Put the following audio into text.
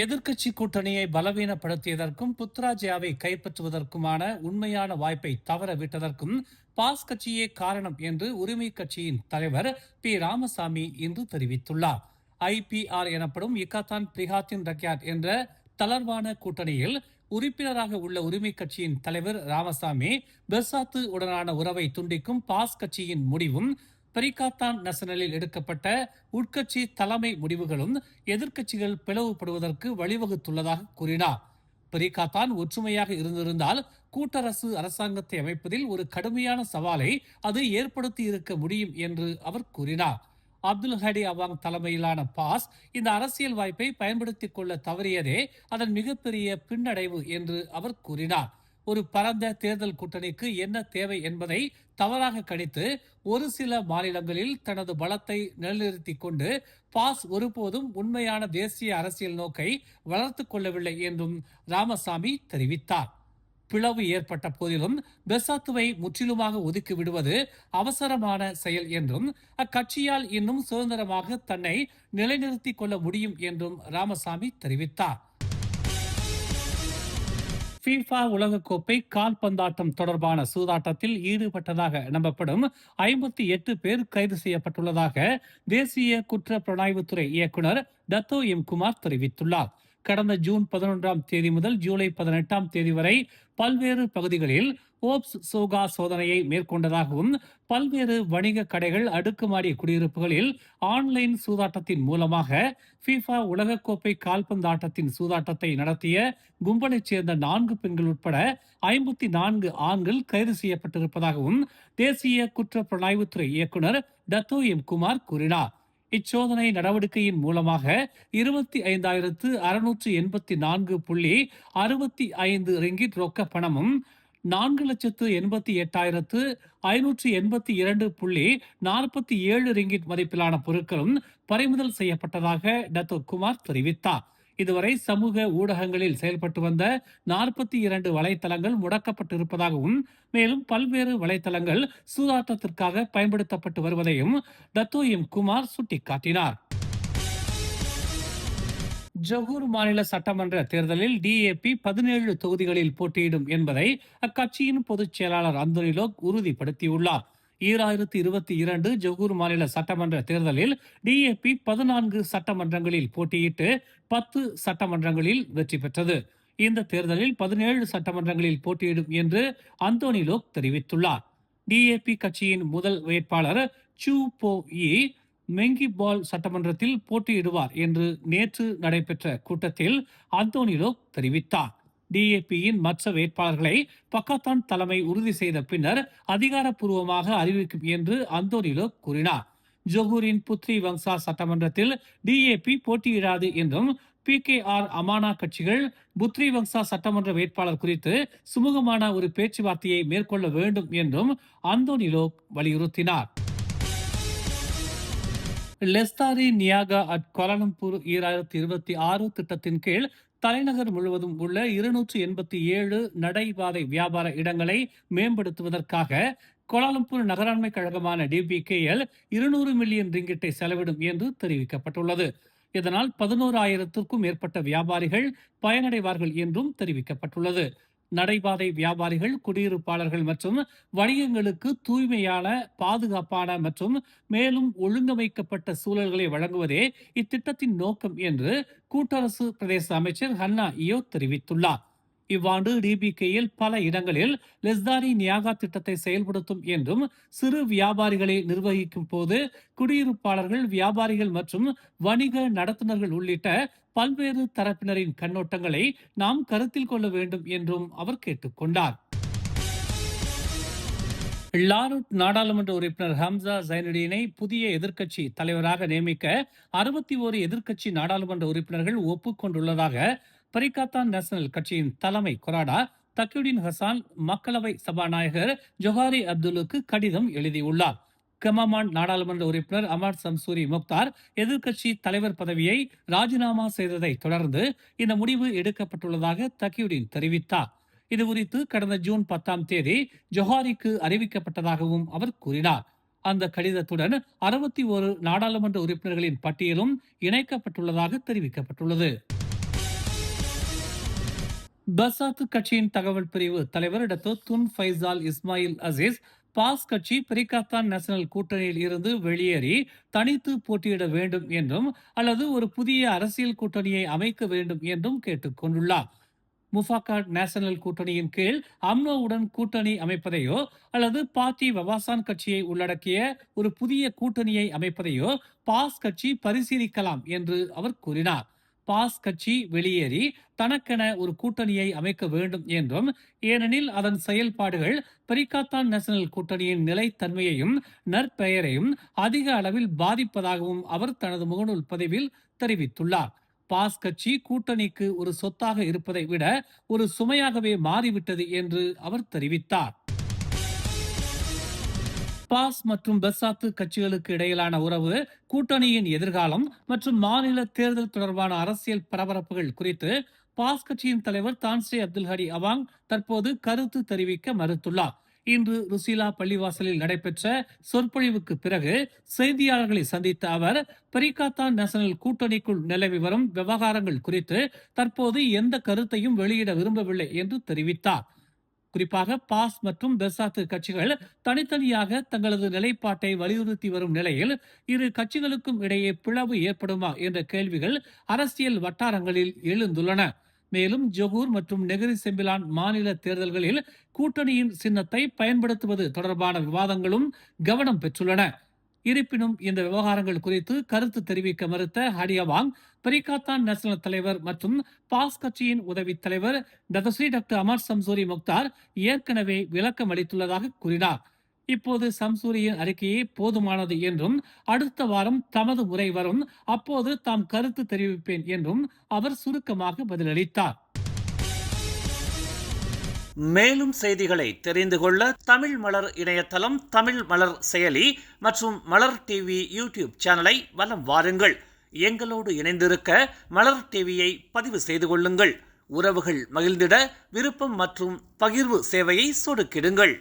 எதிர்க்கட்சி கூட்டணியை பலவீனப்படுத்தியதற்கும் புத்ராஜயாவை கைப்பற்றுவதற்குமான உண்மையான வாய்ப்பை தவறவிட்டதற்கும் பாஸ் கட்சியே காரணம் என்று உரிமை கட்சியின் தலைவர் பி ராமசாமி இன்று தெரிவித்துள்ளார். IPR எனப்படும் இக்காத்தான் பிரிஹாத்தின் ரக்யாட் என்ற தளர்வான கூட்டணியில் உறுப்பினராக உள்ள உரிமை கட்சியின் தலைவர் ராமசாமி பெர்சாத்து உடனான உறவை துண்டிக்கும் பாஸ் கட்சியின் முடிவும் பரிகாத்தான் நேஷனலில் எடுக்கப்பட்ட உட்கட்சி தலைமை முடிவுகளும் எதிர்க்கட்சிகள் பிளவுபடுவதற்கு வழிவகுத்துள்ளதாக கூறினார். பரிகாத்தான் ஒற்றுமையாக இருந்திருந்தால் கூட்டரசு அரசாங்கத்தை அமைப்பதில் ஒரு கடுமையான சவாலை அது ஏற்படுத்தி இருக்க முடியும் என்று அவர் கூறினார். அப்துல் ஹடி அவாங் தலைமையிலான பாஸ் இந்த அரசியல் வாய்ப்பை பயன்படுத்திக் கொள்ள தவறியதே அதன் மிகப்பெரிய பின்னடைவு என்று அவர் கூறினார். ஒரு பரந்த தேர்தல் கூட்டணிக்கு என்ன தேவை என்பதை தவறாக கணித்து ஒரு சில மாநிலங்களில் தனது பலத்தை நிலைநிறுத்திக் கொண்டு பாஸ் ஒருபோதும் உண்மையான தேசிய அரசியல் நோக்கை வளர்த்துக் கொள்ளவில்லை என்றும் ராமசாமி தெரிவித்தார். பிளவு ஏற்பட்ட போதிலும் பெர்சாத்துவை முற்றிலுமாக ஒதுக்கி விடுவது அவசரமான செயல் என்றும் அக்கட்சியால் இன்னும் சுதந்திரமாக தன்னை நிலைநிறுத்திக் கொள்ள முடியும் என்றும் ராமசாமி தெரிவித்தார். FIFA உலகக்கோப்பை கால்பந்தாட்டம் தொடர்பான சூதாட்டத்தில் ஈடுபட்டதாக நம்பப்படும் 58 பேர் கைது செய்யப்பட்டுள்ளதாக தேசிய குற்ற புலனாய்வுத்துறை இயக்குனர் டத்தோ எம் குமார் தெரிவித்துள்ளார். கடந்த ஜூன் 11ஆம் தேதி முதல் ஜூலை 18ஆம் தேதி வரை பல்வேறு பகுதிகளில் ஓப்ஸ் சோகா சோதனையை மேற்கொண்டதாகவும் பல்வேறு வணிக கடைகள், அடுக்குமாடி குடியிருப்புகளில் ஆன்லைன் சூதாட்டத்தின் மூலமாக FIFA உலகக்கோப்பை கால்பந்தாட்டத்தின் சூதாட்டத்தை நடத்திய கும்பலைச் சேர்ந்த 4 பெண்கள் உட்பட 54 ஆண்கள் கைது செய்யப்பட்டிருப்பதாகவும் தேசிய குற்ற புலனாய்வுத்துறை இயக்குனர் டத்தோ எம் குமார் கூறினார். இச்சோதனை நடவடிக்கையின் மூலமாக 25,684.65 ரிங்கிட் ரொக்க பணமும் 4,88,582.47 ரிங்கிட் மதிப்பிலான பொருட்களும் பறிமுதல் செய்யப்பட்டதாக டத்தோ குமார் தெரிவித்தார். இதுவரை சமூக ஊடகங்களில் செயல்பட்டு வந்த 42 வலைத்தளங்கள் முடக்கப்பட்டிருப்பதாகவும் மேலும் பல்வேறு வலைத்தளங்கள் சூதாட்டத்திற்காக பயன்படுத்தப்பட்டு வருவதையும் டத்தோ எம் குமார் சுட்டிக்காட்டினார். ஜொகூர் மாநில சட்டமன்ற தேர்தலில் DAP 17 தொகுதிகளில் போட்டியிடும் என்பதை அக்கட்சியின் பொதுச் செயலாளர் அந்தோனி லோக் உறுதிப்படுத்தியுள்ளார். 2022 ஜொகூர் மாநில சட்டமன்ற தேர்தலில் DAP 14 சட்டமன்றங்களில் போட்டியிட்டு 10 சட்டமன்றங்களில் வெற்றி பெற்றது. இந்த தேர்தலில் 17 சட்டமன்றங்களில் போட்டியிடும் என்று அந்தோனி லோக் தெரிவித்துள்ளார். DAP கட்சியின் முதல் வேட்பாளர் சூ போ யி மெங்கிபால் சட்டமன்றத்தில் போட்டியிடுவார் என்று நேற்று நடைபெற்ற கூட்டத்தில் அந்தோனி லோக் தெரிவித்தார். DAPயின் மற்ற வேட்பாளர்களை பக்காத்தான் தலைமை உறுதி செய்த பின்னர் அதிகாரப்பூர்வமாக அறிவிக்கும் என்று அந்தோனி லோக் கூறினார். ஜொகூரின் புத்ரி வங்சா சட்டமன்றத்தில் DAP போட்டியிடாது என்றும் PKR அமானா கட்சிகள் புத்ரி வங்சா சட்டமன்ற வேட்பாளர் குறித்து சுமூகமான ஒரு பேச்சுவார்த்தையை மேற்கொள்ள வேண்டும் என்றும் அந்தோனி லோக் வலியுறுத்தினார். லெஸ்தாரி நியாகா அட் கோலாலம்பூர் 2026 திட்டத்தின் கீழ் தலைநகர் முழுவதும் உள்ள 287 நடைபாதை வியாபார இடங்களை மேம்படுத்துவதற்காக கோலாலம்பூர் நகராண்மை கழகமான DBKL 200 மில்லியன் ரிங்கிட்டை செலவிடும் என்று தெரிவிக்கப்பட்டுள்ளது. இதனால் 11,000க்கும் மேற்பட்ட வியாபாரிகள் பயனடைவார்கள் என்றும் தெரிவிக்கப்பட்டுள்ளது. நடைபாதை வியாபாரிகள், குடியிருப்பாளர்கள் மற்றும் வணிகங்களுக்கு தூய்மையான, பாதுகாப்பான மற்றும் மேலும் ஒழுங்கமைக்கப்பட்ட சூழல்களை வழங்குவதே இத்திட்டத்தின் நோக்கம் என்று கூட்டரசு பிரதேச அமைச்சர் ஹன்னா இயோ தெரிவித்துள்ளார். இவ்வாண்டு DBKL பல இடங்களில் லெஸ்தாரி நியாகா திட்டத்தை செயல்படுத்தும் என்றும் சிறு வியாபாரிகளை நிர்வகிக்கும் போது குடியிருப்பாளர்கள், வியாபாரிகள் மற்றும் வணிக நடத்துனர்கள் உள்ளிட்ட பல்வேறு தரப்பினரின் கண்ணோட்டங்களை நாம் கருத்தில் கொள்ள வேண்டும் என்றும் அவர் கேட்டுக்கொண்டார். லாருட் நாடாளுமன்ற உறுப்பினர் ஹம்சா ஜைனுடீனை புதிய எதிர்க்கட்சி தலைவராக நியமிக்க 61 எதிர்க்கட்சி நாடாளுமன்ற உறுப்பினர்கள் ஒப்புக்கொண்டுள்ளதாக பரிகாத்தான் நேஷனல் கட்சியின் தலைமை கொறாடா தக்யுடின் ஹசான் மக்களவை சபாநாயகர் ஜொஹாரி அப்துல்லுக்கு கடிதம் எழுதியுள்ளார். கமாமான் நாடாளுமன்ற உறுப்பினர் அமர் சம்சூரி முக்தார் எதிர்க்கட்சி தலைவர் பதவியை ராஜினாமா செய்ததை தொடர்ந்து இந்த முடிவு எடுக்கப்பட்டுள்ளதாக தக்யுடின் தெரிவித்தார். இதுகுறித்து கடந்த ஜூன் 10ஆம் தேதி ஜொஹாரிக்கு அறிவிக்கப்பட்டதாகவும் அவர் கூறினார். அந்த கடிதத்துடன் 61 நாடாளுமன்ற உறுப்பினர்களின் பட்டியலும் இணைக்கப்பட்டுள்ளதாக தெரிவிக்கப்பட்டுள்ளது. பசாத்து கட்சியின் தகவல் பிரிவு தலைவர் doctor Tun Faisal Ismail Aziz PAS கட்சி பிரிகாத்தான் நேஷனல் கூட்டணியில் இருந்து வெளியேறி தனித்து போட்டியிட வேண்டும் என்றும் அல்லது ஒரு புதிய அரசியல் கூட்டணியை அமைக்க வேண்டும் என்றும் கேட்டுக் கொண்டுள்ளார். முஃபாகாட் நேஷனல் கூட்டணியின் கீழ் அம்னோவுடன் கூட்டணி அமைப்பதையோ அல்லது பார்ட்டி வவாசான் கட்சியை உள்ளடக்கிய ஒரு புதிய கூட்டணியை அமைப்பதையோ பாஸ் கட்சி பரிசீலிக்கலாம் என்று அவர் கூறினார். பாஸ் கட்சி வெளியேறி தனக்கென ஒரு கூட்டணியை அமைக்க வேண்டும் என்றும், ஏனெனில் அதன் செயல்பாடுகள் பரிகாத்தான் நேஷனல் கூட்டணியின் நிலைத்தன்மையையும் நற்பெயரையும் அதிக அளவில் பாதிப்பதாகவும் அவர் தனது முகநூல் பதிவில் தெரிவித்துள்ளார். பாஸ் கட்சி கூட்டணிக்கு ஒரு சொத்தாக இருப்பதை விட ஒரு சுமையாகவே மாறிவிட்டது என்று அவர் தெரிவித்தார். பாஸ் மற்றும் பெசாத்து கட்சிகளுக்கு இடையிலான உறவு, கூட்டணியின் எதிர்காலம் மற்றும் மாநில தேர்தல் தொடர்பான அரசியல் பரபரப்புகள் குறித்து பாஸ் கட்சியின் தலைவர் தான்ஸ்ரீ அப்துல் ஹரி அவாங் தற்போது கருத்து தெரிவிக்க மறுத்துள்ளார். இன்று ருசிலா பள்ளிவாசலில் நடைபெற்ற சொற்பொழிவுக்கு பிறகு செய்தியாளர்களை சந்தித்த அவர், பரிகாத்தான் நேஷனல் கூட்டணிக்குள் நிலவி வரும் விவகாரங்கள் குறித்து தற்போது எந்த கருத்தையும் வெளியிட விரும்பவில்லை என்று தெரிவித்தார். குறிப்பாக பாஸ் மற்றும் பெசாத்து கட்சிகள் தனித்தனியாக தங்களது நிலைப்பாட்டை வலியுறுத்தி வரும் நிலையில் இரு கட்சிகளுக்கும் இடையே பிளவு ஏற்படுமா என்ற கேள்விகள் அரசியல் வட்டாரங்களில் எழுந்துள்ளன. மேலும் ஜொகூர் மற்றும் நெகிரி செம்பிலான் மாநில தேர்தல்களில் கூட்டணியின் சின்னத்தை பயன்படுத்துவது தொடர்பான விவாதங்களும் கவனம் பெற்றுள்ளன. இருப்பினும் இந்த விவகாரங்கள் குறித்து கருத்து தெரிவிக்க மறுத்த ஹடியவாங், பரிகாத்தான் நேஷனல் தலைவர் மற்றும் பாஸ் கட்சியின் உதவி தலைவர் Datuk Seri doctor Ahmad Samsuri Mokhtar ஏற்கனவே விளக்கம் அளித்துள்ளதாக கூறினார். இப்போது சம்சூரியின் அறிக்கையே போதுமானது என்றும், அடுத்த வாரம் தமது முறை வரும், அப்போது தாம் கருத்து தெரிவிப்பேன் என்றும் அவர் சுருக்கமாக பதிலளித்தார். மேலும் செய்திகளை தெரிந்து கொள்ள தமிழ் மலர் இணையதளம், தமிழ் மலர் செயலி மற்றும் மலர் டிவி யூடியூப் சேனலை வலம் வாருங்கள். எங்களோடு இணைந்திருக்க மலர் டிவியை பதிவு செய்து கொள்ளுங்கள். உறவுகள் மகிழ்ந்திட விருப்பம் மற்றும் பகிர்வு சேவையை சொடுக்கிடுங்கள்.